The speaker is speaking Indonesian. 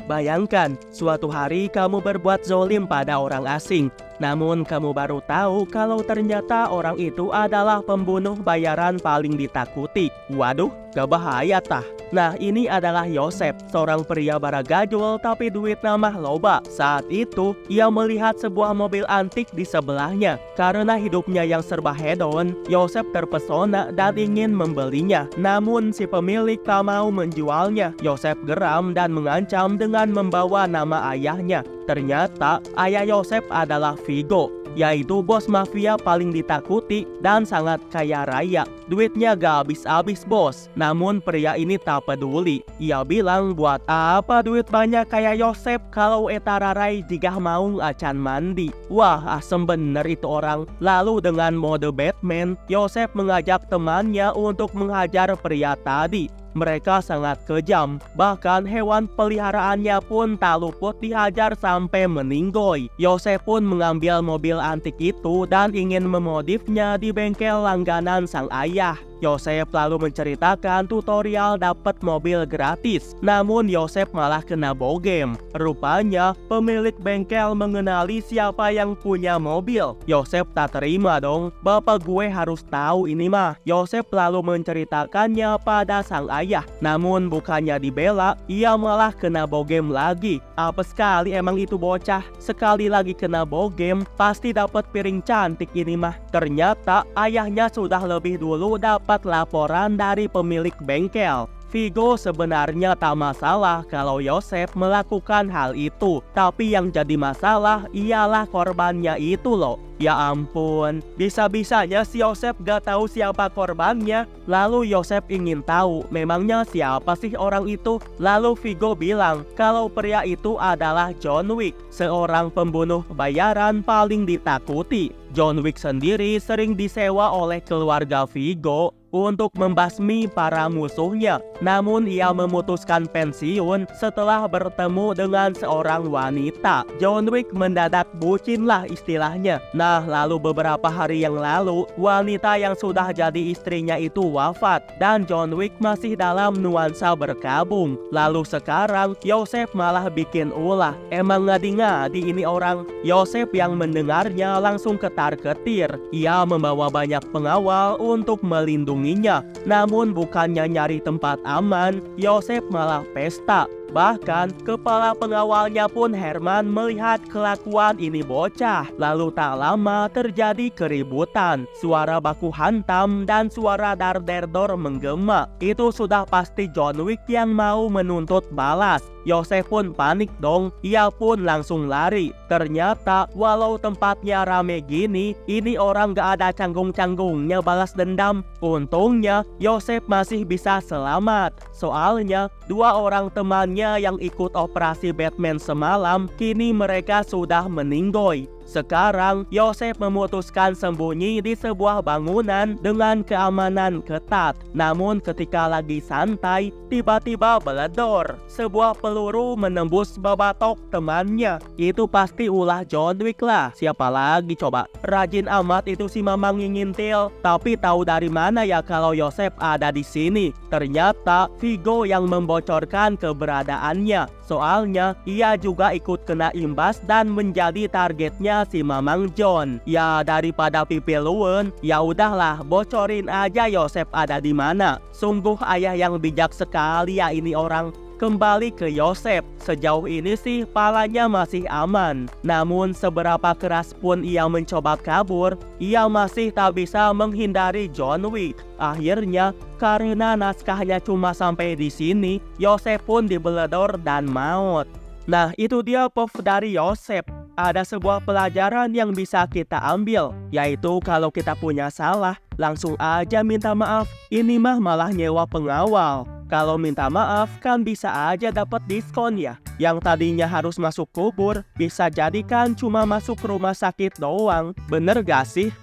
Bayangkan, suatu hari kamu berbuat zolim pada orang asing. Namun kamu baru tahu kalau ternyata orang itu adalah pembunuh bayaran paling ditakuti. Waduh, gak bahaya tah? Nah, ini adalah Yosef, seorang pria baragajul tapi duit nama loba. Saat itu, ia melihat sebuah mobil antik di sebelahnya. Karena hidupnya yang serba hedon, Yosef terpesona dan ingin membelinya. Namun si pemilik tak mau menjualnya. Yosef geram dan mengancam dengan membawa nama ayahnya. Ternyata ayah Yosef adalah Vigo, yaitu bos mafia paling ditakuti dan sangat kaya raya. Duitnya gak habis-habis bos. Namun pria ini tak peduli. Ia bilang, buat apa duit banyak kayak Yosef kalau eta rarai jika mau acan mandi. Wah, asem bener itu orang. Lalu dengan mode Batman, Yosef mengajak temannya untuk menghajar pria tadi. Mereka sangat kejam, bahkan hewan peliharaannya pun tak luput dihajar sampai meninggoy. Yosef pun mengambil mobil antik itu dan ingin memodifnya di bengkel langganan sang ayah. Yosef lalu menceritakan tutorial dapat mobil gratis. Namun Yosef malah kena bogem. Rupanya pemilik bengkel mengenali siapa yang punya mobil. Yosef tak terima dong. Bapak gue harus tahu ini mah. Yosef lalu menceritakannya pada sang ayah. Namun bukannya dibela, ia malah kena bogem lagi. Apa sekali emang itu bocah. Sekali lagi kena bogem, pasti dapat piring cantik ini mah. Ternyata ayahnya sudah lebih dulu dapat laporan dari pemilik bengkel. Vigo sebenarnya tak masalah kalau Yosef melakukan hal itu. Tapi yang jadi masalah ialah korbannya itu loh. Ya ampun, bisa-bisanya si Yosef gak tahu siapa korbannya. Lalu Yosef ingin tahu memangnya siapa sih orang itu. Lalu Vigo bilang kalau pria itu adalah John Wick, seorang pembunuh bayaran paling ditakuti. John Wick sendiri sering disewa oleh keluarga Vigo untuk membasmi para musuhnya. Namun ia memutuskan pensiun setelah bertemu dengan seorang wanita. John Wick mendadak bucin lah istilahnya. Nah, lalu beberapa hari yang lalu, wanita yang sudah jadi istrinya itu wafat dan John Wick masih dalam nuansa berkabung. Lalu sekarang Yosef malah bikin ulah. Emang ngadi-ngadi ini orang. Yosef yang mendengarnya langsung ketar-ketir. Ia membawa banyak pengawal untuk melindunginya. Namun bukannya nyari tempat aman, Yosef malah pesta. Bahkan kepala pengawalnya pun Herman melihat kelakuan ini bocah. Lalu tak lama terjadi keributan. Suara baku hantam dan suara dar-der-dor menggema. Itu sudah pasti John Wick yang mau menuntut balas. Yosef pun panik dong. Ia pun langsung lari. Ternyata walau tempatnya rame gini, ini orang gak ada canggung-canggungnya balas dendam. Untungnya Yosef masih bisa selamat. Soalnya dua orang temannya yang ikut operasi Batman semalam, kini mereka sudah meninggoy. Sekarang Yosef memutuskan sembunyi di sebuah bangunan dengan keamanan ketat. Namun ketika lagi santai, tiba-tiba meledor. Sebuah peluru menembus babatok temannya. Itu pasti ulah John Wick lah. Siapa lagi coba? Rajin amat itu si Mamang ngintil. Tapi tahu dari mana ya kalau Yosef ada di sini? Ternyata Vigo yang membocorkan keberadaannya. Soalnya ia juga ikut kena imbas dan menjadi targetnya si Mamang John. Ya daripada pipiluan, ya udahlah bocorin aja Yosef ada di mana. Sungguh ayah yang bijak sekali ya ini orang. Kembali ke Yosef, sejauh ini sih palanya masih aman. Namun seberapa keras pun ia mencoba kabur, ia masih tak bisa menghindari John Wick. Akhirnya, karena naskahnya cuma sampai di sini, Yosef pun dibeledor dan maut. Nah, itu dia POV dari Yosef. Ada sebuah pelajaran yang bisa kita ambil, yaitu kalau kita punya salah, langsung aja minta maaf. Ini mah malah nyewa pengawal. Kalau minta maaf kan bisa aja dapat diskon ya. Yang tadinya harus masuk kubur, bisa jadikan cuma masuk rumah sakit doang. Bener gak sih?